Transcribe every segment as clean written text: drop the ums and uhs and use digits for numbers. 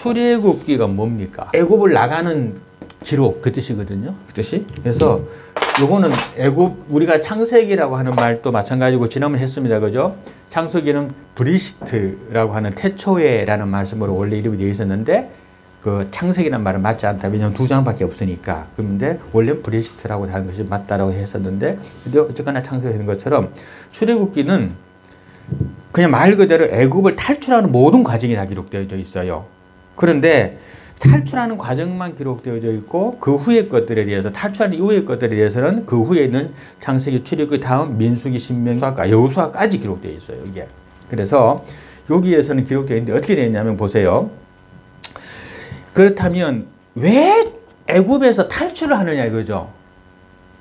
출애굽기가 뭡니까? 애굽을 나가는 기록 그 뜻이거든요. 그 뜻이. 그래서 요거는 애굽 우리가 창세기라고 하는 말도 마찬가지고 지난번에 했습니다. 그죠? 창세기는 브리시트라고 하는 태초에라는 말씀으로 원래 이름이 되어 있었는데 그 창세기라는 말은 맞지 않다. 왜냐하면 2장밖에 없으니까. 그런데 원래 브리시트라고 하는 것이 맞다라고 했었는데 근데 어쨌거나 창세기 되는 것처럼 출애굽기는 그냥 말 그대로 애굽을 탈출하는 모든 과정이 다 기록되어져 있어요. 그런데 탈출하는 과정만 기록되어져 있고 그 후의 것들에 대해서 탈출하는 이후의 것들에 대해서는 그 후에 있는 창세기, 출애굽기 다음 민수기, 신명기, 여호수아까지 기록되어 있어요. 이게. 그래서 여기에서는 기록되어 있는데 어떻게 되어 있냐면 보세요. 그렇다면 왜 애굽에서 탈출을 하느냐 이거죠.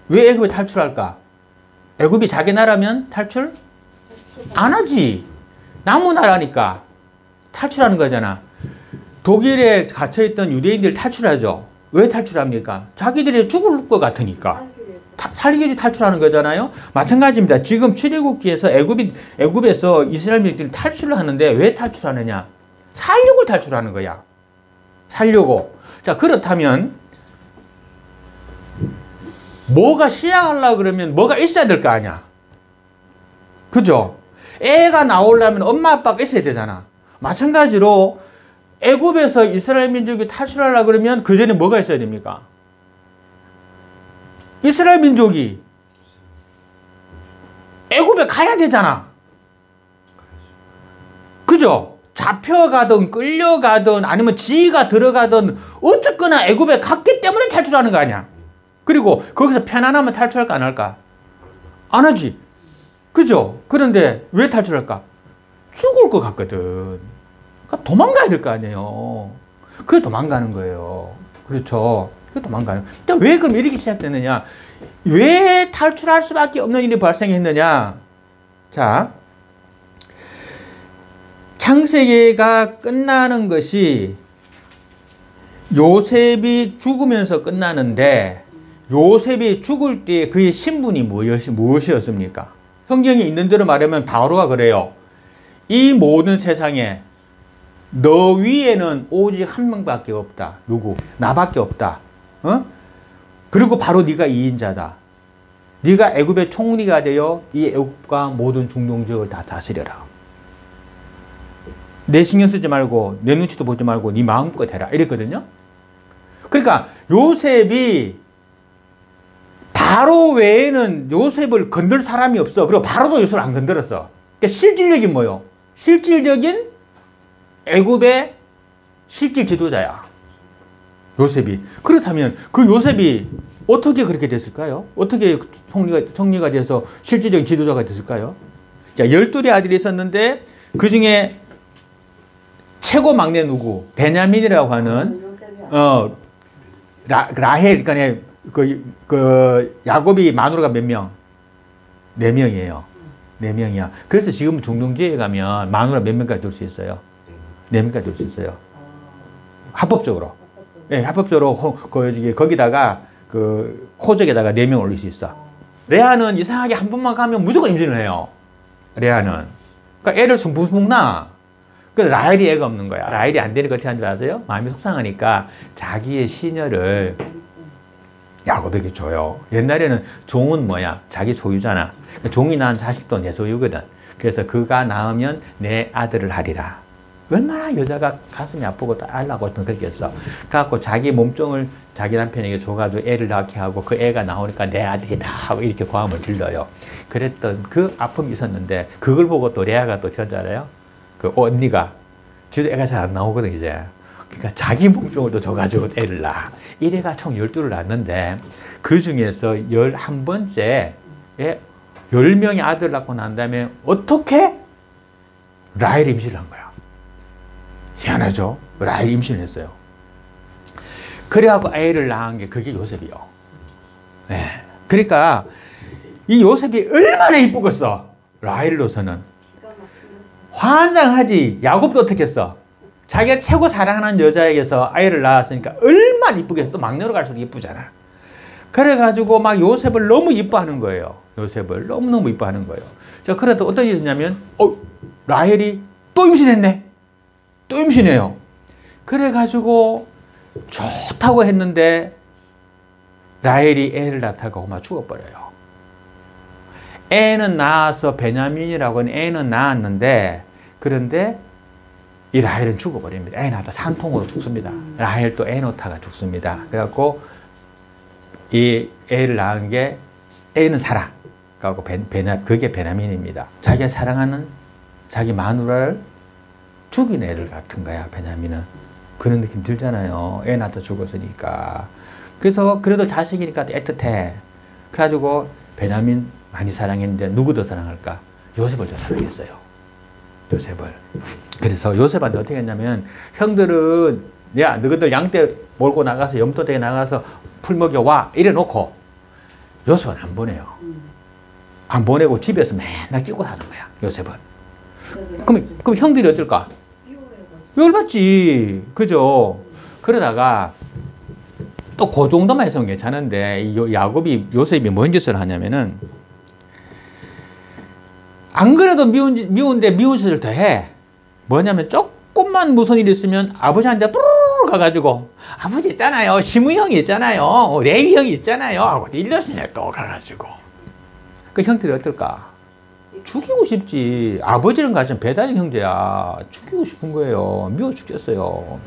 왜 애굽에 탈출할까? 애굽이 자기 나라면 탈출 안 하지. 남의 나라니까 탈출하는 거잖아. 독일에 갇혀있던 유대인들 탈출하죠. 왜 탈출합니까? 자기들이 죽을 것 같으니까. 살기 위해서 탈출하는 거잖아요. 마찬가지입니다. 지금 출애굽기에서 애굽에서 이스라엘 민족들이 탈출을 하는데 왜 탈출하느냐? 살려고 탈출하는 거야. 살려고. 자, 그렇다면 뭐가 시작하려고 그러면 뭐가 있어야 될 거 아니야. 그죠? 애가 나오려면 엄마 아빠가 있어야 되잖아. 마찬가지로 애굽에서 이스라엘 민족이 탈출하려고 그러면 그 전에 뭐가 있어야 됩니까? 이스라엘 민족이 애굽에 가야 되잖아. 그죠? 잡혀가든 끌려가든 아니면 지가 들어가든 어쨌거나 애굽에 갔기 때문에 탈출하는 거 아니야. 그리고 거기서 편안하면 탈출할까 안 할까? 안 하지. 그죠? 그런데 왜 탈출할까? 죽을 것 같거든. 그러니까 도망가야 될 거 아니에요. 그게 도망가는 거예요. 그렇죠. 그게 도망가는. 그러니까 왜 그럼 이렇게 시작되느냐? 왜 탈출할 수밖에 없는 일이 발생했느냐? 자, 창세기가 끝나는 것이 요셉이 죽으면서 끝나는데 요셉이 죽을 때 그의 신분이 무엇이었습니까? 성경에 있는 대로 말하면 바로가 그래요. 이 모든 세상에 너 위에는 오직 한 명밖에 없다. 누구? 나밖에 없다. 어? 그리고 바로 네가 2인자다. 네가 애굽의 총리가 되어 이 애굽과 모든 중동 지역을 다 다스려라. 내 신경 쓰지 말고 내 눈치도 보지 말고 네 마음껏 해라. 이랬거든요. 그러니까 요셉이 바로 외에는 요셉을 건들 사람이 없어. 그리고 바로도 요셉을 안 건드렸어. 그러니까 실질적인 뭐요? 실질적인 애굽의 실질 지도자야. 요셉이. 그렇다면 그 요셉이 어떻게 그렇게 됐을까요? 어떻게 총리가 돼서 실질적인 지도자가 됐을까요? 자, 12의 아들이 있었는데 그 중에 최고 막내 누구? 베냐민이라고 하는 라헬, 그러니까 야곱이 마누라가 몇 명? 4명이에요. 4명이야. 그래서 지금 중동지에 가면 마누라 몇 명까지 둘 수 있어요? 4명까지 둘 수 있어요. 합법적으로. 네, 합법적으로 거기다가 그 호적에다가 4명 올릴 수 있어. 레아는 이상하게 한 번만 가면 무조건 임신을 해요. 레아는. 그러니까 애를 숭풍숭 낳아. 그래서 라헬이 애가 없는 거야. 라헬이 안 되니까 어떻게 하는 줄 아세요? 마음이 속상하니까 자기의 시녀를 야곱에게 줘요. 옛날에는 종은 뭐야? 자기 소유잖아. 종이 낳은 자식도 내 소유거든. 그래서 그가 낳으면 내 아들을 하리라. 얼마나 여자가 가슴이 아프고 알라고 싶으면 그렇게 했어. 그래갖고 자기 몸종을 자기 남편에게 줘가지고 애를 낳게 하고 그 애가 나오니까 내 아들이다 하고 이렇게 고함을 질러요. 그랬던 그 아픔이 있었는데 그걸 보고 또 레아가 또 저지 알아요? 그 언니가 지도 애가 잘 안 나오거든 이제. 그러니까 자기 몸종을 또 줘가지고 애를 낳아. 이래가 총 12를 낳았는데 그 중에서 11번째에 10명의 아들을 낳고 난 다음에 어떻게? 라헬이 임신을 한 거야. 희한하죠? 라헬이 임신을 했어요. 그래갖고 애를 낳은 게 그게 요셉이요. 네. 그러니까 이 요셉이 얼마나 이쁘겠어. 라헬로서는. 환장하지. 야곱도 어떻게 했어? 자기가 최고 사랑하는 여자에게서 아이를 낳았으니까 얼마나 이쁘겠어. 막내로 갈수록 이쁘잖아. 그래가지고 막 요셉을 너무 이뻐하는 거예요. 요셉을 너무너무 이뻐하는 거예요. 자, 그래도 어떤 일이 있냐면 라헬이 또 임신했네. 또 임신해요. 그래가지고 좋다고 했는데 라헬이 애를 낳다가 막 죽어버려요. 애는 낳아서 베냐민이라고는 애는 낳았는데 그런데 이 라헬은 죽어버립니다. 애 낳다 산통으로 죽습니다. 라헬도 애 놓다가 죽습니다. 그래갖고 이 애를 낳은 게 애는 살아. 그래갖고 그게 베냐민입니다. 자기가 사랑하는 자기 마누라를 죽인 애를 같은 거야, 베냐민은. 그런 느낌 들잖아요. 애 낳다 죽었으니까. 그래서 그래도 자식이니까 애틋해. 그래가지고 베냐민 많이 사랑했는데 누구 더 사랑할까? 요셉을 더 사랑했어요. 요셉을. 그래서 요셉한테 어떻게 했냐면 형들은 야 너희들 양떼 몰고 나가서 염소대에 나가서 풀 먹여와 이래 놓고 요셉은 안 보내요. 안 보내고 집에서 맨날 찍고 사는 거야. 요셉은. 그럼 형들이 어쩔까? 열받지. 그죠? 그러다가 또 그 정도만 해서는 괜찮은데 이 야곱이 요셉이 뭔 짓을 하냐면은 안 그래도 미운데 미운 짓을 더 해. 뭐냐면 조금만 무슨 일 있으면 아버지한테 뿌르르 가가지고 아버지 있잖아요. 시무 형이 있잖아요. 레위 형이 있잖아요. 하고 일러시네 또 가가지고. 그 형들이 어떨까? 죽이고 싶지. 아버지는 가진 배달인 형제야. 죽이고 싶은 거예요. 미워 죽겠어요.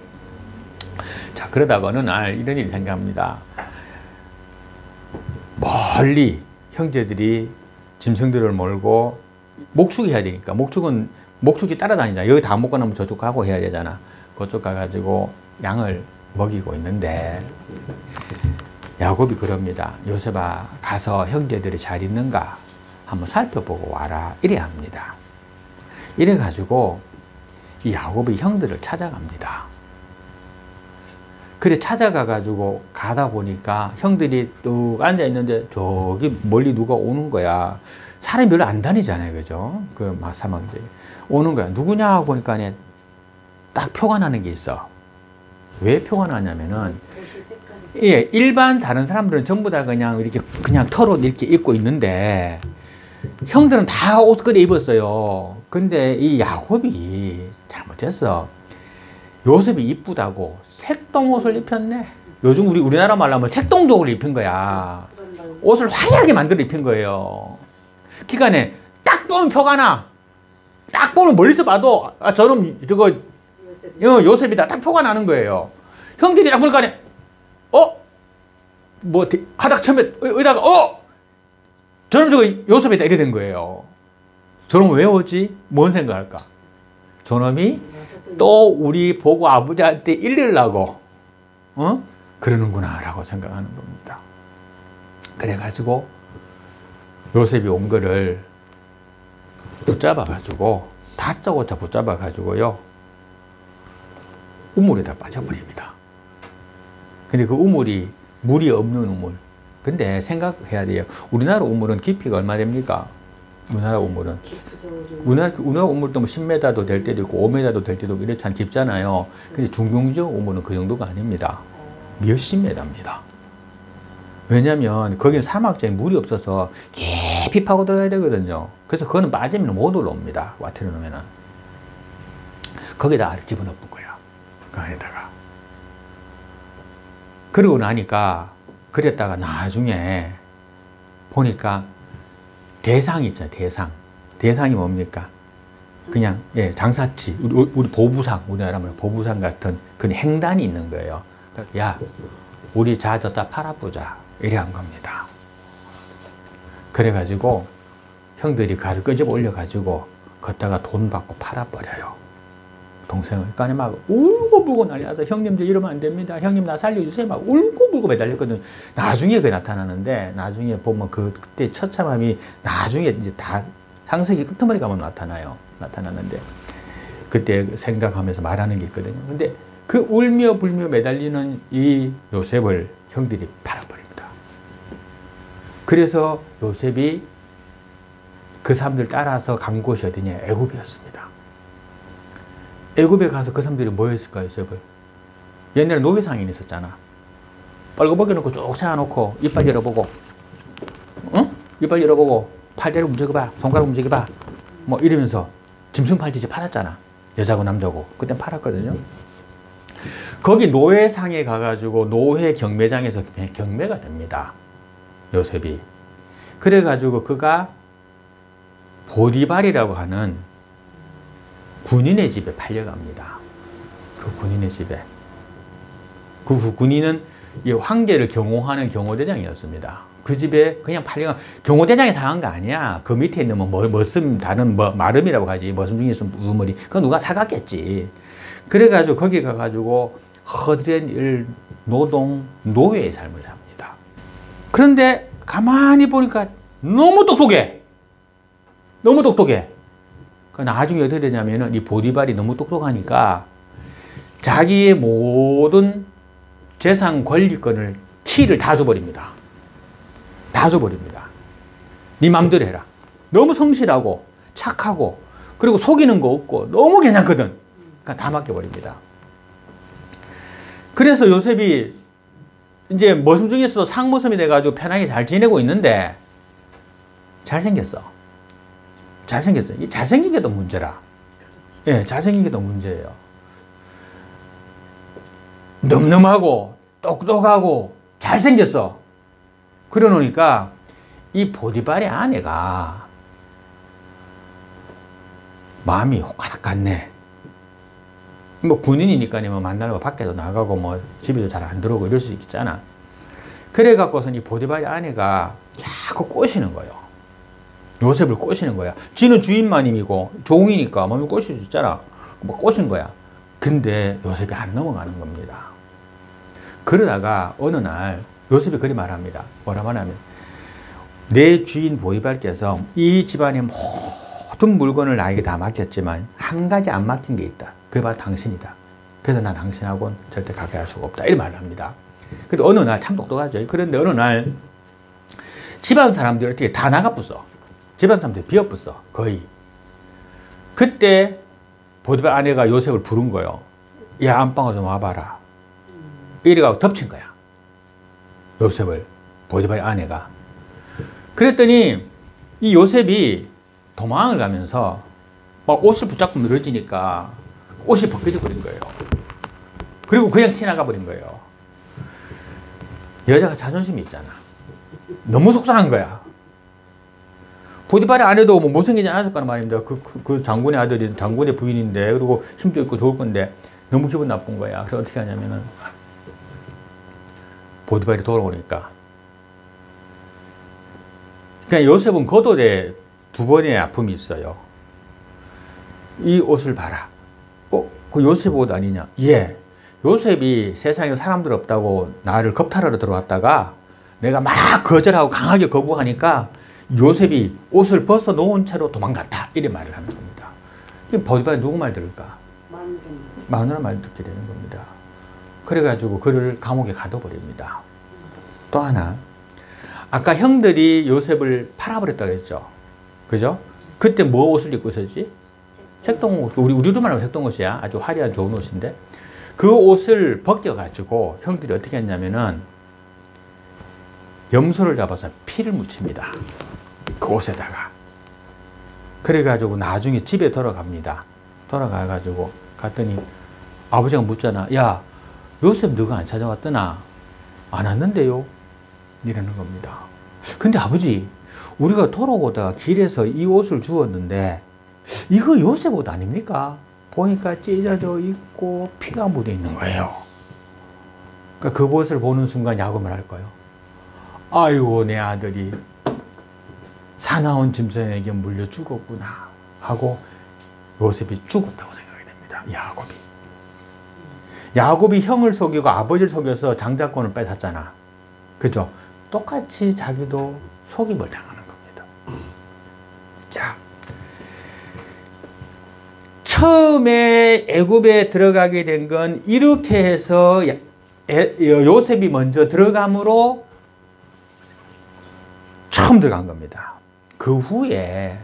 자, 그러다가 어느 날 이런 일이 생깁니다. 멀리 형제들이 짐승들을 몰고 목축이 해야 되니까 목축이 따라다니잖아. 여기 다 먹고 나면 저쪽 가고 해야 되잖아. 그쪽 가가지고 양을 먹이고 있는데 야곱이 그럽니다. 요셉아 가서 형제들이 잘 있는가 한번 살펴보고 와라 이래야 합니다. 이래가지고 이 야곱이 형들을 찾아갑니다. 그래 찾아가가지고 가다 보니까 형들이 뚝 앉아있는데 저기 멀리 누가 오는 거야. 사람이 별로 안 다니잖아요. 그죠? 그 사막들이 오는 거야. 누구냐 하고 보니까 딱 표가 나는 게 있어. 왜 표가 나냐면은 예, 일반 다른 사람들은 전부 다 그냥 이렇게 그냥 털옷 이렇게 입고 있는데 형들은 다 옷걸이 입었어요. 근데 이 야곱이 잘못했어. 요셉이 이쁘다고 색동 옷을 입혔네. 요즘 우리나라 말로 하면 색동족을 입힌 거야. 옷을 화려하게 만들어 입힌 거예요. 그러니까 딱 보면 표가 나. 딱 보면 멀리서 봐도 저놈 저거 요셉이다. 딱 표가 나는 거예요. 형들이 딱 보니까 뭐 하다가 처음에 의다가 저놈 저거 요셉이다 이래 된 거예요. 저놈 왜 오지? 뭔 생각할까? 저놈이 또 우리 보고 아버지한테 일리려고 그러는구나 라고 생각하는 겁니다. 그래가지고 요셉이 온 거를 붙잡아가지고 다짜고짜 붙잡아가지고요 우물에다 빠져버립니다. 근데 그 우물이 물이 없는 우물. 근데 생각해야 돼요. 우리나라 우물은 깊이가 얼마 됩니까? 우리나라 우물은 우리나라 우물도 뭐 10m도 될 때도 있고 5m도 될 때도 있고 이렇지 않 깊잖아요. 근데 중동지역 우물은 그 정도가 아닙니다. 몇십 m입니다. 왜냐면 거기는 사막지에 물이 없어서 깊이 파고 들어가야 되거든요. 그래서 그거는 빠지면 못 올라옵니다. 와트를 넣으면은 거기다 알을 집어넣은 거야. 그 안에다가. 그러고 나니까 그랬다가 나중에 보니까 대상이 있잖아요. 대상이 뭡니까? 그냥 장사치 우리 보부상 우리나라 말로 보부상 같은 그런 행단이 있는 거예요. 야 우리 자 졌다 팔아보자 이래 한 겁니다. 그래가지고 형들이 가를 끄집어 올려가지고 걷다가 돈 받고 팔아버려요. 동생을. 그러니까 막 울고불고 난리 나서 형님들 이러면 안 됩니다. 형님 나 살려주세요. 막 울고불고 매달렸거든. 나중에 그게 나타나는데 나중에 보면 그때 처참함이 나중에 이제 다 창세기 끄트머리 가면 나타나는데 그때 생각하면서 말하는 게 있거든요. 근데 그 울며 불며 매달리는 이 요셉을 형들이 팔아버립니다. 그래서 요셉이 그 사람들 따라서 간 곳이 어디냐? 애굽이었습니다. 애굽에 가서 그 사람들이 뭐 했을까요, 요셉을? 옛날에 노회상인 있었잖아. 빨간 놓고 쭉 세워놓고 이빨 열어보고, 이빨 열어보고 팔대를 움직여봐, 손가락 움직여봐, 이러면서 짐승 팔듯이 팔았잖아. 여자고 남자고. 그땐 팔았거든요. 거기 노회상에 가가지고 노회 경매장에서 경매가 됩니다. 요셉이. 그래가지고 그가 보디발이라고 하는 군인의 집에 팔려갑니다. 그 군인의 집에. 그 군인은 이 황제를 경호하는 경호대장이었습니다. 그 집에 그냥 팔려가, 경호대장이 상한 거 아니야. 그 밑에 있는 머슴, 다른 마름이라고 하지. 머슴 중에서 우머리. 그거 누가 사갔겠지. 그래가지고 거기 가가지고 허드렛 노동, 노예의 삶을 삽니다. 그런데 가만히 보니까 너무 똑똑해. 너무 똑똑해. 나중에 어떻게 되냐면은 이 보디발이 너무 똑똑하니까 자기의 모든 재산 권리권을 키를 다 줘버립니다. 다 줘버립니다. 네 맘대로 해라. 너무 성실하고 착하고 그리고 속이는 거 없고 너무 괜찮거든. 그러니까 다 맡겨버립니다. 그래서 요셉이 이제 머슴 중에서도 상머슴이 돼가지고 편하게 잘 지내고 있는데 잘생겼어. 잘생겼어. 잘생긴 게 더 문제라. 예, 잘생긴 게 더 문제예요. 늠름하고 똑똑하고 잘생겼어. 그러 놓으니까 이 보디발의 아내가 마음이 호가닥 갔네. 뭐 군인이니까 뭐 만나러 밖에도 나가고 뭐 집에도 잘 안 들어오고 이럴 수 있잖아. 그래 갖고선 이 보디발의 아내가 자꾸 꼬시는 거예요. 요셉을 꼬시는 거야. 지는 주인마님이고 종이니까 몸을 꼬실 수 있잖아. 뭐 꼬신 거야. 근데 요셉이 안 넘어가는 겁니다. 그러다가 어느 날 요셉이 그리 말합니다. 뭐라 말하면 내 주인 보디발께서 이 집안의 모든 물건을 나에게 다 맡겼지만 한 가지 안 맡긴 게 있다. 그게 바로 당신이다. 그래서 난 당신하고는 절대 가까이 할 수가 없다. 이렇게 말을 합니다. 근데 어느 날 참 똑똑하죠. 그런데 어느 날 집안 사람들이 어떻게 다 나가붙어. 집안 사람들이 비어붙어. 거의. 그때 보디발 아내가 요셉을 부른 거예요. 야, 안방으로 좀 와봐라. 이래가지고 덮친 거야. 요셉을. 보디발의 아내가. 그랬더니 이 요셉이 도망을 가면서 막 옷을 붙잡고 늘어지니까 옷이 벗겨져 버린 거예요. 그리고 그냥 튀어나가 버린 거예요. 여자가 자존심이 있잖아. 너무 속상한 거야. 보디발의 아내도 뭐 못생기지 않았을 거란 말입니다. 그 장군의 아들이 장군의 부인인데, 그리고 힘도 있고 좋을 건데 너무 기분 나쁜 거야. 그래서 어떻게 하냐면은 보디발이 돌아오니까, 그러니까 요셉은 겉옷에 두 번의 아픔이 있어요. 이 옷을 봐라. 그 요셉 옷 아니냐? 예. 요셉이 세상에 사람들 없다고 나를 겁탈하러 들어왔다가 내가 막 거절하고 강하게 거부하니까 요셉이 옷을 벗어 놓은 채로 도망갔다. 이래 말을 하는 겁니다. 보디발이 누구 말 들을까? 마누라 말 듣게 되는 겁니다. 그래가지고 그를 감옥에 가둬버립니다. 또 하나, 아까 형들이 요셉을 팔아버렸다고 했죠. 그죠? 그때 뭐 옷을 입고 있었지? 색동옷. 우리도 말하면 색동옷이야. 아주 화려한 좋은 옷인데 그 옷을 벗겨가지고 형들이 어떻게 했냐면은 염소를 잡아서 피를 묻힙니다. 그 옷에다가. 그래가지고 나중에 집에 돌아갑니다. 돌아가가지고 갔더니 아버지가 묻잖아. 야, 요셉 너가 안 찾아왔더나? 안 왔는데요? 이러는 겁니다. 근데 아버지, 우리가 돌아오다가 길에서 이 옷을 주었는데 이거 요셉 옷 아닙니까? 보니까 찢어져 있고 피가 묻어 있는 거예요. 그러니까 그 옷을 보는 순간 야곱을 할 거예요. 아이고, 내 아들이 사나운 짐승에게 물려 죽었구나 하고 요셉이 죽었다고 생각이 됩니다. 야곱이 형을 속이고 아버지를 속여서 장자권을 뺏었잖아. 그죠? 똑같이 자기도 속임을 당하는 겁니다. 자, 처음에 애굽에 들어가게 된 건 이렇게 해서 요셉이 먼저 들어감으로 처음 들어간 겁니다. 그 후에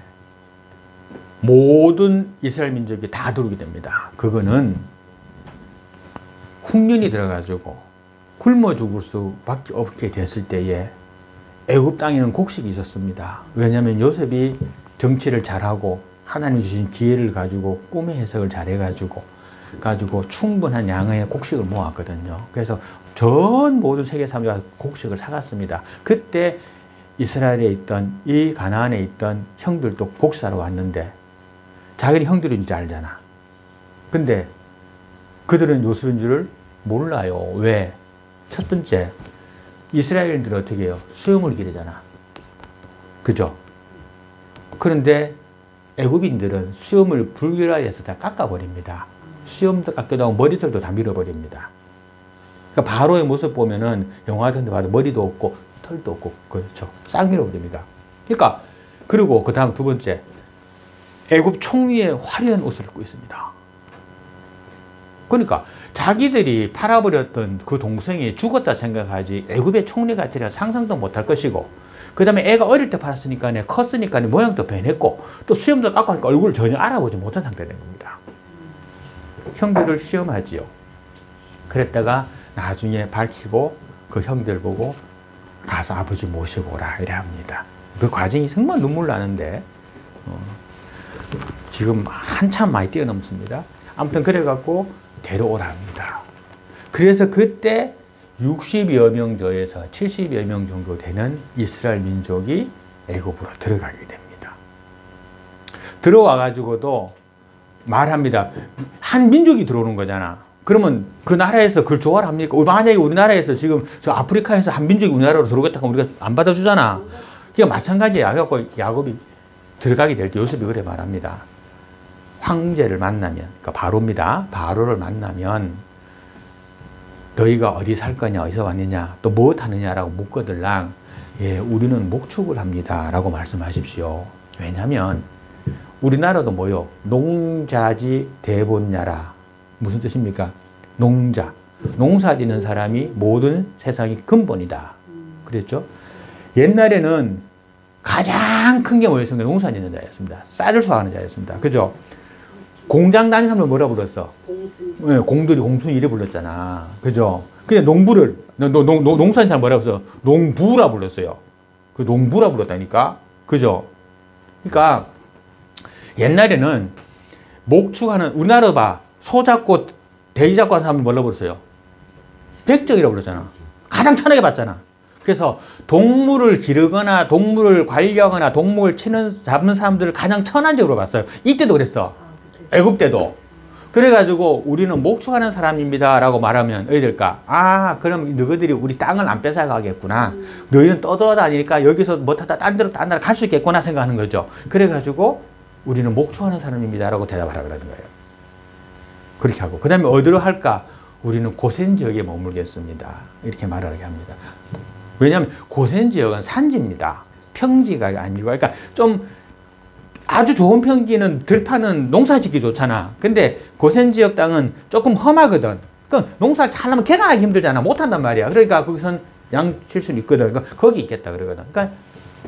모든 이스라엘 민족이 다 들어오게 됩니다. 그거는 흉년이 들어가지고 굶어 죽을 수밖에 없게 됐을 때에 애굽 땅에는 곡식이 있었습니다. 왜냐하면 요셉이 정치를 잘하고 하나님 주신 기회를 가지고 꿈의 해석을 잘해가지고 가지고 충분한 양의 곡식을 모았거든요. 그래서 전 모든 세계 사람들이 곡식을 사갔습니다. 그때 이스라엘에 있던 이 가나안에 있던 형들도 곡사로 왔는데 자기는 형들인 줄 알잖아. 근데 그들은 요셉인 줄을 몰라요. 왜? 첫 번째, 이스라엘인들은 어떻게 해요? 수염을 기르잖아. 그죠? 그런데 애굽인들은 수염을 불결하여서 다 깎아버립니다. 수염도 깎기도 하고 머리털도 다 밀어버립니다. 그러니까 바로의 모습 보면은 영화 같은 데 봐도 머리도 없고 털도 없고 그렇죠. 싹 밀어버립니다. 그러니까 그리고 그 다음 두 번째, 애굽 총리의 화려한 옷을 입고 있습니다. 그러니까 자기들이 팔아버렸던 그 동생이 죽었다 생각하지 애굽의 총리 가치를 상상도 못할 것이고, 그 다음에 애가 어릴 때 팔았으니까 컸으니까 모양도 변했고 또 수염도 깎고 하니까 얼굴을 전혀 알아보지 못한 상태가 된 겁니다. 형들을 시험하지요. 그랬다가 나중에 밝히고 그 형들 보고 가서 아버지 모시고 오라 이래 합니다. 그 과정이 정말 눈물 나는데 지금 한참 많이 뛰어넘습니다. 아무튼 그래갖고 데려오라 합니다. 그래서 그때 60여 명 저에서 70여 명 정도 되는 이스라엘 민족이 애굽으로 들어가게 됩니다. 들어와 가지고도 말합니다. 한 민족이 들어오는 거잖아. 그러면 그 나라에서 그걸 좋아를 합니까? 만약에 우리나라에서 지금 저 아프리카에서 한 민족이 우리나라로 들어오겠다 하면 우리가 안 받아주잖아. 그게 마찬가지야. 그래갖고 야곱이 들어가게 될 때 요셉이 그래 말합니다. 황제를 만나면, 그러니까 바로입니다. 바로를 만나면 너희가 어디 살 거냐, 어디서 왔느냐, 또 뭐 타느냐라고 묻거들랑 예, 우리는 목축을 합니다 라고 말씀하십시오. 왜냐하면 우리나라도 뭐요? 농자지 대본야라. 무슨 뜻입니까? 농자. 농사 짓는 사람이 모든 세상의 근본이다. 그랬죠? 옛날에는 가장 큰 게 뭐였습니까? 농사 짓는 자였습니다. 쌀을 수확하는 자였습니다. 그죠? 공장 다니는 사람들 뭐라 불렀어? 네, 공들이 공순이 이래 불렀잖아. 그죠? 그냥 농부를, 농사는 잘 뭐라 불렀어? 농부라 불렀어요. 그 농부라 불렀다니까? 그죠? 그러니까 옛날에는 목축하는, 우리나라 봐. 소 잡고 돼지 잡고 하는 사람을 뭐라 불렀어요? 백적이라고 불렀잖아. 가장 천하게 봤잖아. 그래서 동물을 기르거나 동물을 관리하거나 동물을 잡는 사람들을 가장 천한적으로 봤어요. 이때도 그랬어. 애굽 때도. 그래가지고 우리는 목축하는 사람입니다 라고 말하면 어디 될까? 아, 그럼 너희들이 우리 땅을 안 뺏어가겠구나. 너희는 떠돌아다니니까 여기서 못하다 딴 나라 갈 수 있겠구나 생각하는 거죠. 그래가지고 우리는 목축하는 사람입니다 라고 대답하라 그러는 거예요. 그렇게 하고 그 다음에 어디로 할까? 우리는 고센 지역에 머물겠습니다. 이렇게 말하게 합니다. 왜냐하면 고센 지역은 산지입니다. 평지가 아니고, 그러니까 좀 아주 좋은 평지는 들판은 농사 짓기 좋잖아. 근데 고센 지역 땅은 조금 험하거든. 그러니까 농사 하려면 개간하기 힘들잖아. 못한단 말이야. 그러니까 거기선 양 칠 수는 있거든. 그러니까 거기 있겠다 그러거든. 그러니까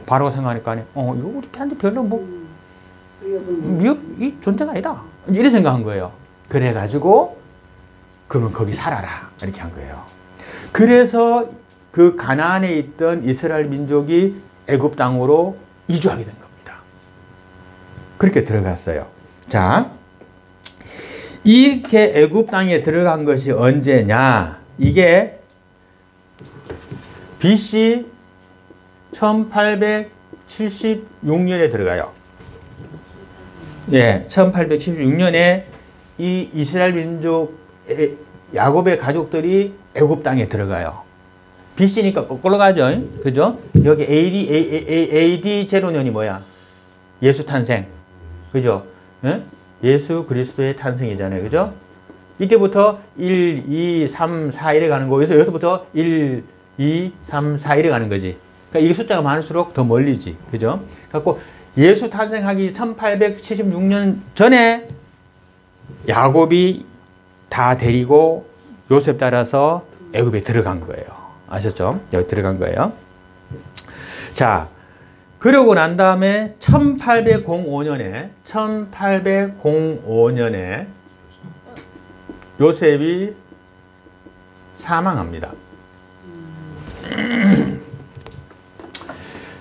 바로가 생각하니까 이거 우리 편한테 별로 뭐 위협이 존재가 아니다. 이렇게 생각한 거예요. 그래가지고 그러면 거기 살아라 이렇게 한 거예요. 그래서 그 가나안에 있던 이스라엘 민족이 애굽 땅으로 이주하게 된 겁니다. 그렇게 들어갔어요. 자, 이렇게 애굽 땅에 들어간 것이 언제냐? 이게 BC 1876년에 들어가요. 예, 1876년에 이 이스라엘 민족 야곱의 가족들이 애굽 땅에 들어가요. BC니까 거꾸로 가죠. 그죠? 여기 AD 제로년이 뭐야? 예수 탄생. 그죠? 예? 예수 그리스도의 탄생이잖아요. 그죠? 이때부터 1, 2, 3, 4, 1에 가는 거고, 여기서부터 1, 2, 3, 4, 1에 가는 거지. 그러니까 이 숫자가 많을수록 더 멀리지. 그죠? 갖고 예수 탄생하기 1876년 전에 야곱이 다 데리고 요셉 따라서 애굽에 들어간 거예요. 아셨죠? 여기 들어간 거예요. 자, 그러고 난 다음에 1805년에 요셉이 사망합니다.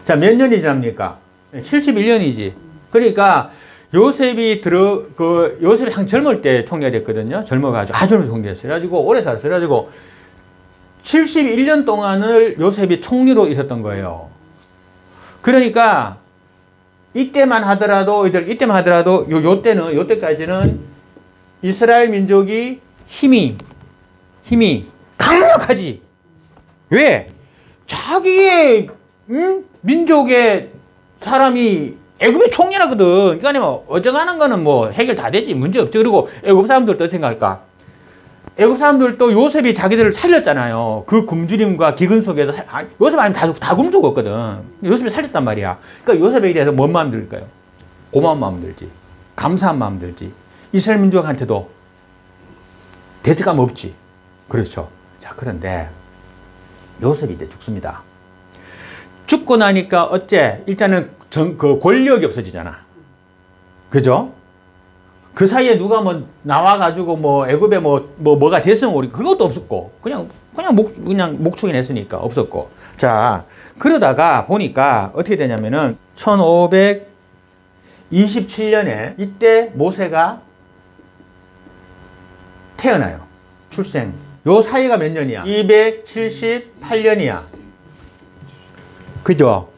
자, 몇 년이 지납니까? 71년이지. 그러니까 요셉이 한 젊을 때 총리가 됐거든요. 젊어가지고 아주 젊은 총리였어요. 그래가지고 오래 살았어요. 그래가지고 71년 동안을 요셉이 총리로 있었던 거예요. 그러니까 이때만 하더라도 요때까지는 이스라엘 민족이 힘이 강력하지. 왜? 자기의 민족의 사람이 애굽의 총리라거든. 그러니까 뭐 어정하는 거는 뭐 해결 다 되지. 문제 없죠. 그리고 애굽 사람들도 어떻게 생각할까? 애굽 사람들도 요셉이 자기들을 살렸잖아요. 그 굶주림과 기근 속에서 요셉 아니면 다 굶어 죽었거든. 요셉이 살렸단 말이야. 그러니까 요셉에 대해서 뭔 마음 들까요? 고마운 마음 들지. 감사한 마음 들지. 이스라엘 민족한테도 대적감 없지. 그렇죠. 자, 그런데 요셉이 이제 죽습니다. 죽고 나니까 어째? 일단은 그 권력이 없어지잖아. 그죠? 그 사이에 누가 뭐 나와가지고 뭐 애굽에 뭐가 됐으면 우리 그것도 없었고 그냥 목축이 냈으니까 없었고. 자, 그러다가 보니까 어떻게 되냐면은 1527년에 이때 모세가 태어나요. 출생. 요 사이가 몇 년이야? 278년이야. 그죠?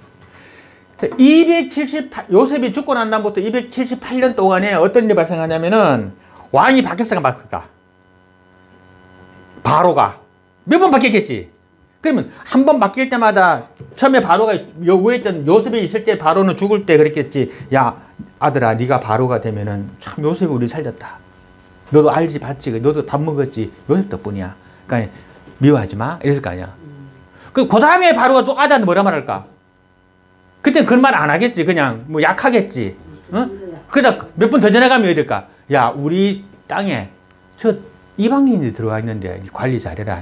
요셉이 죽고 난 다음부터 278년 동안에 어떤 일이 발생하냐면은 왕이 바뀌었을까 말까? 바로가 몇 번 바뀌었겠지? 그러면 한 번 바뀔 때마다 처음에 바로가 위에 있던 요셉이 있을 때 바로는 죽을 때 그랬겠지. 야, 아들아, 네가 바로가 되면은 참 요셉이 우리 살렸다. 너도 알지, 봤지, 너도 밥 먹었지. 요셉 덕분이야. 그러니까 미워하지 마. 이랬을 거 아니야. 그 다음에 바로가 또 아들한테 뭐라 말할까? 그땐 그런 말 안 하겠지. 그냥 뭐 약하겠지. 어? 그러다 몇 번 더 지나가면 어디 될까? 야, 우리 땅에 저 이방인들이 들어가 있는데 관리 잘해라.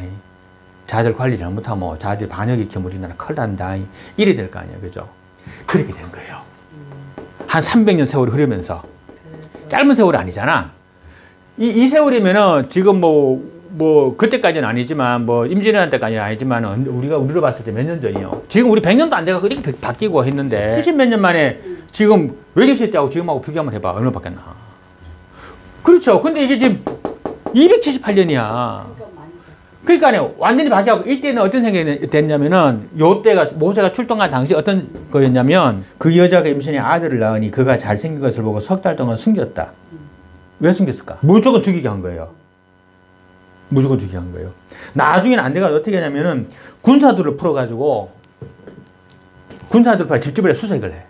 자들 관리 잘못하면 자들 반역 일으키면 우리나라 큰일 난다. 이래 될 거 아니야. 그죠? 그렇게 된 거예요. 한 300년 세월이 흐르면서. 짧은 세월이 아니잖아. 이 세월이면은 지금 그때까지는 아니지만, 임진왜란 때까지는 아니지만, 우리로 봤을 때 몇 년 전이요. 지금 우리 100년도 안 돼가지고 이렇게 바뀌고 했는데, 70 몇 년 만에 지금 외교시대 때하고 지금하고 비교하면 해봐. 얼마 바뀌었나. 그렇죠. 근데 이게 지금 278년이야. 그러니까 완전히 바뀌었고, 이때는 어떤 생각이 됐냐면은, 요때가, 모세가 출동한 당시 어떤 거였냐면, 그 여자가 임신에 아들을 낳으니 그가 잘생긴 것을 보고 석 달 동안 숨겼다. 왜 숨겼을까? 무조건 죽이게 한 거예요. 무조건 죽이게 한 거예요. 나중에는 안 돼가지고 어떻게 하냐면은 군사들을 풀어가지고 집집에 수색을 해.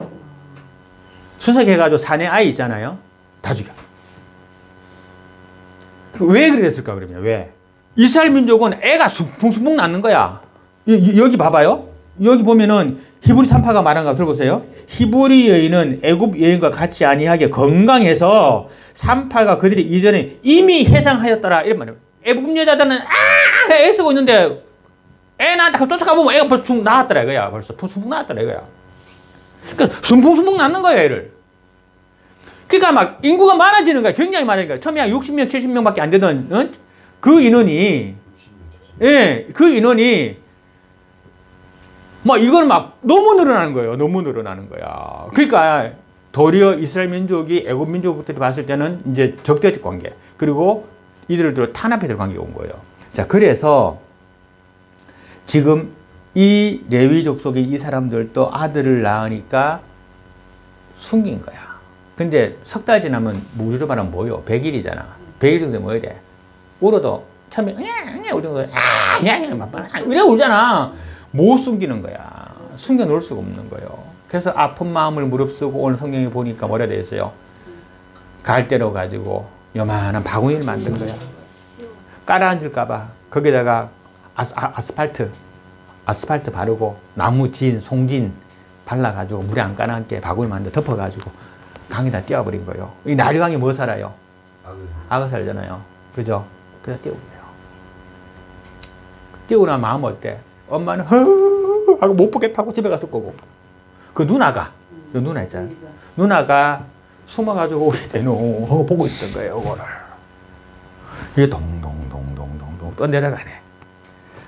수색해가지고 사내 아이 있잖아요. 다 죽여. 왜 그랬을까 그러면? 왜? 이스라엘 민족은 애가 숭숭 낳는 거야. 여기 봐봐요. 여기 보면은 히브리 3파가 말한 거 들어보세요. 히브리 여인은 애굽 여인과 같이 아니하게 건강해서 3파가 그들이 이전에 이미 해상하였더라. 이런 말이에요. 애국 여자들은 애쓰고 있는데 애 낳았다 쫓아가 보면 애가 벌써 나왔더라 이거야. 벌써 숭풍 나왔더라 이거야. 그러니까 숭풍 낳는 거야 애를. 그러니까 막 인구가 많아지는 거야. 굉장히 많아지는 거야. 처음에 한 60명 70명밖에 안 되던 그 인원이 이건 막 너무 늘어나는 거예요. 너무 늘어나는 거야. 그러니까 도리어 이스라엘 민족이 애굽 민족들이 봤을 때는 이제 적대적 관계, 그리고 이들을 탄압해야 될 관계가 온 거예요. 자, 그래서 지금 이 레위족 속의 이 사람들도 아들을 낳으니까 숨긴 거야. 근데 석 달 지나면 우리로 말하면 뭐요? 100일이잖아. 100일 정도 뭐 해야 돼? 울어도 처음에 울는 거야. 이래 울잖아. 못 숨기는 거야. 숨겨 놓을 수가 없는 거예요. 그래서 아픈 마음을 무릅쓰고 오늘 성경에 보니까 뭐라 되어 있어요? 갈대로 가지고 요만한 바구니를 만든 거야. 깔아앉을까봐 거기다가 아스팔트 바르고 나무 진, 송진 발라가지고 물에 안 깔아앉게 바구니 만들어 덮어가지고 강에다 띄워버린 거예요. 이 나일강이 뭐 살아요? 악어 살잖아요. 그죠? 그래서 띄운 거예요. 띄우고 나면 마음 어때? 엄마는 하고 못 보겠다고 집에 갔을 거고, 그 누나가 있잖아요. 누나가 숨어가지고 우리 대노 하고 보고 있던 거예요. 그거를 이게 동동동동동동 떠내려가네.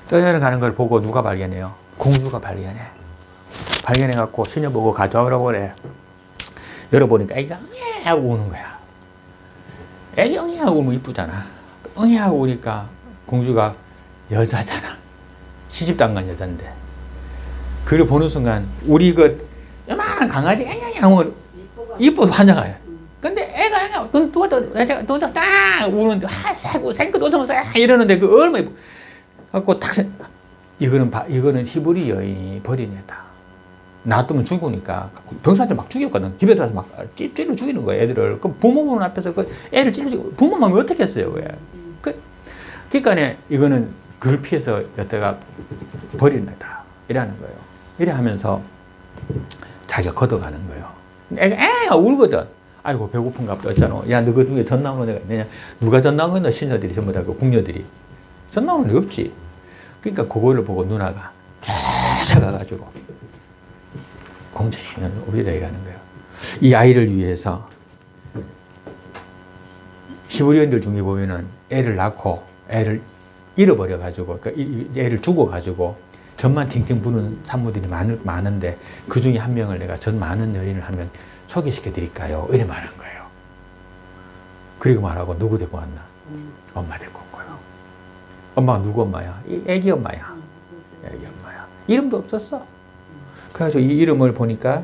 떠내려가는 걸 보고 누가 발견해요? 공주가 발견해갖고 시녀 보고 가져오라고 그래. 열어보니까 애기가 하고 우는 거야. 애기 응애 하고 우면 이쁘잖아. 응애 하고 우니까 공주가 여자잖아. 시집도 안 간 여잔데. 그걸 보는 순간 우리 그 요만한 강아지 앵앵 하면 이뻐서 환장해요. 근데 애가 눈 딱 우는데 생긋 웃으면서 이러는데 그 얼마나 갖고 딱 이거는 히브리 여인이 버린 애다. 놔두면 죽으니까 병사들 막 죽였거든. 집에 들어서 막 찔러 죽이는 거야 애들을. 그럼 부모 앞에서 그 애를 찔러 죽이고 부모 마음이 어떻게 했어요? 그러니까 이거는 그걸 피해서 여태가 버린 애다 이라는 거예요. 이래 하면서 자기가 걷어가는 거예요. 애가 울거든. 아이고 배고픈가 보다 했잖아. 야 너 그 중에 전 나오는 애가 있느냐? 누가 전 나온 거냐? 시녀들이 전부 다 그 궁녀들이. 전 나오는 애 없지. 그러니까 그거를 보고 누나가 쫓아가가지고 공주님 우리에게 가는 거예요. 이 아이를 위해서 히브리인들 중에 보면은 애를 낳고 애를 잃어버려가지고 그러니까 애를 죽어가지고 전만 팅팅 부는 산모들이 많은데 그 중에 한 명을 내가 전 많은 여인을 한 명 소개시켜 드릴까요? 이래 말한 거예요. 그리고 말하고 누구 데리고 왔나? 엄마 데리고 온 거예요. 엄마가 누구 엄마야? 애기 엄마야. 애기 엄마야. 이름도 없었어. 그래가지고 이 이름을 보니까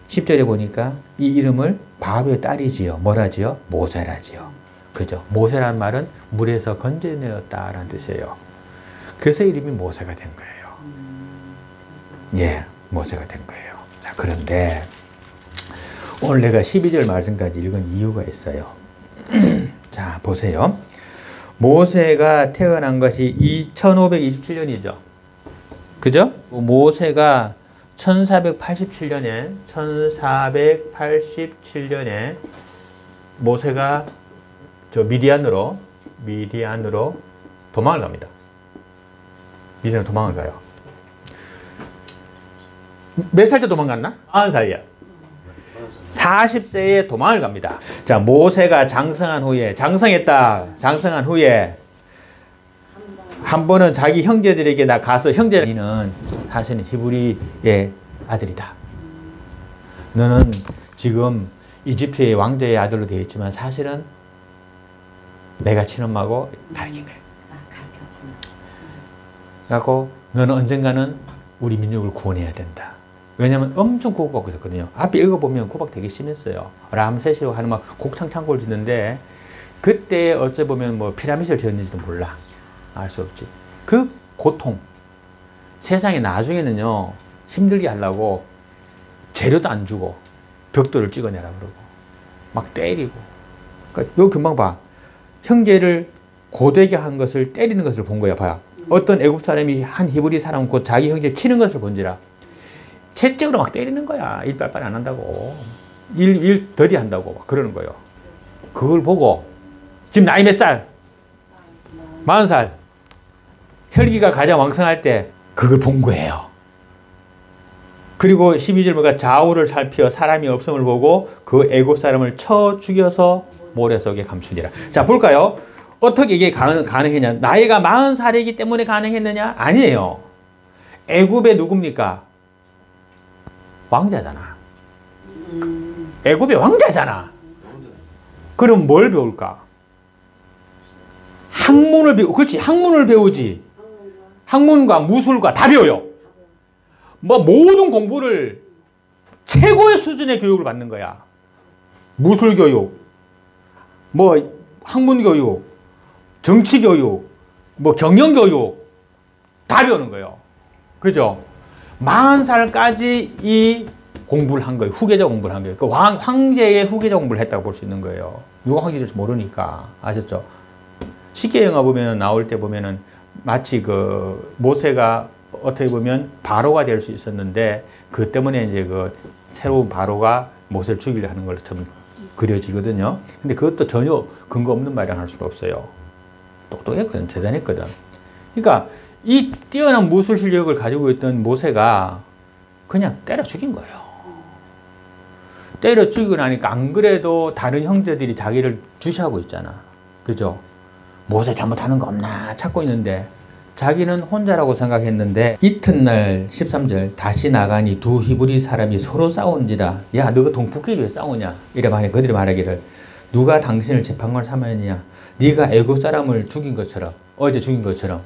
10절에 보니까 이 이름을 바로의 딸이지요. 뭐라지요? 모세라지요. 그죠? 모세라는 말은 물에서 건져내었다라는 뜻이에요. 그래서 이름이 모세가 된 거예요. 예, 모세가 된 거예요. 자, 그런데 오늘 내가 12절 말씀까지 읽은 이유가 있어요. 자, 보세요. 모세가 태어난 것이 2527년이죠. 그죠? 모세가 1487년에 모세가 저 미디안으로 도망을 갑니다. 미디안으로 도망을 가요. 몇 살 때 도망갔나? 40살이야. 40세에 도망을 갑니다. 자, 모세가 장성한 후에 한 번은 자기 형제들에게 가서 형제는 사실은 히브리의 아들이다. 너는 지금 이집트의 왕자의 아들로 되어 있지만 사실은 내가 친엄마고 가르친 거야. 그래갖고 너는 언젠가는 우리 민족을 구원해야 된다. 왜냐면 엄청 구박받고 있었거든요. 앞에 읽어보면 구박 되게 심했어요. 람세시라고 하는 막 곡창 창고를 짓는데 그때 어째 보면 뭐 피라미드를 지었는지도 몰라. 알 수 없지. 그 고통. 세상에 나중에는요, 힘들게 하려고 재료도 안 주고 벽돌을 찍어내라 그러고 막 때리고. 그러니까 요 금방 봐. 형제를 고되게 한 것을 때리는 것을 본 거야. 봐요. 어떤 애국 사람이 한 히브리 사람은 곧 자기 형제를 치는 것을 본지라. 채찍으로 막 때리는 거야. 일 빨빨 안 한다고. 일 덜이 한다고 막 그러는 거예요. 그걸 보고 지금 나이 몇 살? 40살. 혈기가 가장 왕성할 때 그걸 본 거예요. 그리고 12절 보니까 좌우를 살피어 사람이 없음을 보고 그 애굽 사람을 쳐 죽여서 모래 속에 감추니라. 자, 볼까요? 어떻게 이게 가능했냐? 나이가 40살이기 때문에 가능했느냐? 아니에요. 애굽의 누굽니까? 왕자잖아. 애굽의 왕자잖아. 그럼 뭘 배울까? 학문을 배우, 그렇지, 학문을 배우지. 학문과 무술과 다 배워요. 뭐 모든 공부를 최고의 수준의 교육을 받는 거야. 무술 교육, 뭐 학문 교육, 정치 교육, 뭐 경영 교육 다 배우는 거예요. 그죠? 40살까지 이 공부를 한 거예요. 후계자 공부를 한 거예요. 그 황제의 후계자 공부를 했다고 볼 수 있는 거예요. 누가 황제인지 모르니까. 아셨죠? 십계명화 보면 나올 때 보면은 마치 그 모세가 어떻게 보면 바로가 될 수 있었는데 그 때문에 이제 그 새로운 바로가 모세를 죽이려 하는 것처럼 그려지거든요. 근데 그것도 전혀 근거 없는 말이라 할 수는 없어요. 똑똑했거든. 대단했거든. 그러니까 이 뛰어난 무술 실력을 가지고 있던 모세가 그냥 때려 죽인 거예요. 때려 죽이고 나니까 안 그래도 다른 형제들이 자기를 주시하고 있잖아. 그죠? 모세 잘못하는 거 없나 찾고 있는데 자기는 혼자라고 생각했는데 이튿날 13절 다시 나가니 두 히브리 사람이 서로 싸운지라. 야, 너가 동북끼리 왜 싸우냐? 이래 말해. 그들이 말하기를 누가 당신을 재판관 삼았느냐? 네가 애굽 사람을 죽인 것처럼, 어제 죽인 것처럼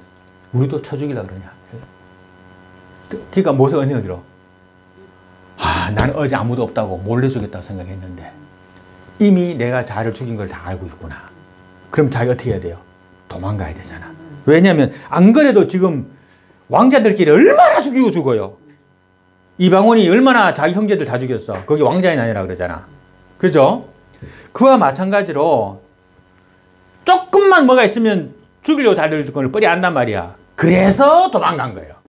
우리도 쳐 죽이려고 그러냐? 그러니까 모세 언행을 들어. 나는 어제 아무도 없다고 몰래 죽였다고 생각했는데 이미 내가 자를 죽인 걸 다 알고 있구나. 그럼 자기 어떻게 해야 돼요? 도망가야 되잖아. 왜냐하면 안 그래도 지금 왕자들끼리 얼마나 죽이고 죽어요. 이방원이 얼마나 자기 형제들 다 죽였어. 거기 왕자의 난이라 그러잖아. 그죠? 그와 마찬가지로 조금만 뭐가 있으면 죽이려고 다들 걸 뻔히 안단 말이야. 그래서 도망간 거예요.